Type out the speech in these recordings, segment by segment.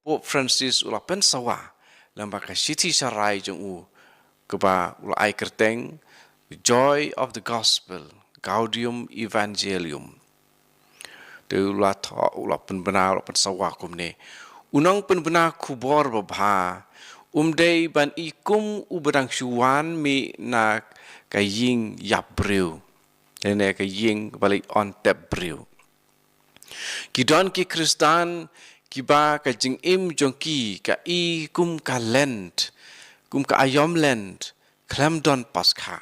Pope Francis ula pensawa lamba ka siti sarai jong u keba ula ai kerteng joy of the gospel gaudium evangelium te ula tha ula penbena ula pensawa kumne unang penbena kubor babha umdei ban ikum uberang syuan mi na kaying yabreu ene kaying balik on tap breu kidon ki kristan kiba ka jing im jongki ka I kum ka lent kum ka ayom lent klam don paskha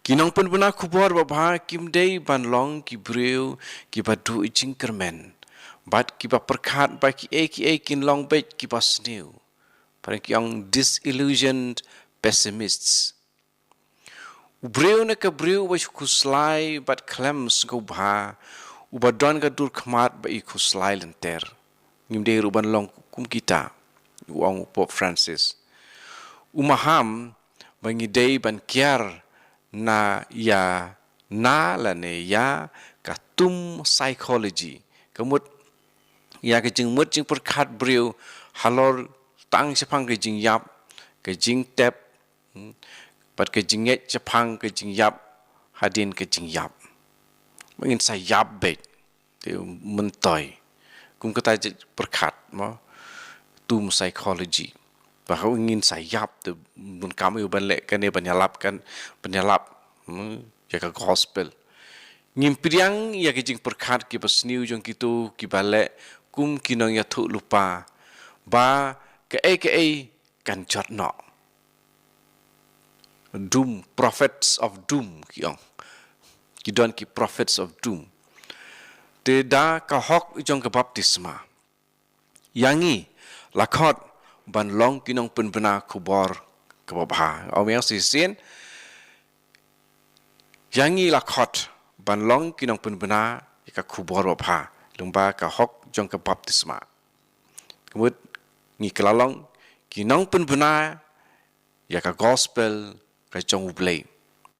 kinong pen bena kubor babha kimdei ban long ki breu kiba du jing kermen bat kiba perkhat ba ki e kin long bet kiba snew para yang disillusioned pessimists breu na ka breu wa kuslai bat klems go bha ubadon ka dur khmat ba I kuslai lenter ngimde ruban long kum kita uang Pope Francis umaham bangidei ban kiar na ya na la ne ya katum psychology kemut ya ke jing mut jing perkhat breu halor tang sepang ke jing yap ke jing tap pat ke jing et sepang ke jing yap hadin ke jing yap mungkin saya yap bet te mentoy kum kata perkhat mo tum psychology bahwa ingin sayap tu mun kami balik kan penyalap ya ke gospel ngimpriang ya ke jing perkhat ki pasniu jong kitu ki balik kum kinong ya thu lupa ba ke kan jotno doom prophets of doom kidon ki prophets of doom te da ka hok jong ke baptisma yangi lakhot ban long kinong penbena kubor kebabha awang sisin yangi lakhot ban long kinong penbena ka kubor babha lumba ka hok jong ke baptisma kemut ngi kelalong kinong penbena ya ka gospel ka jong ublei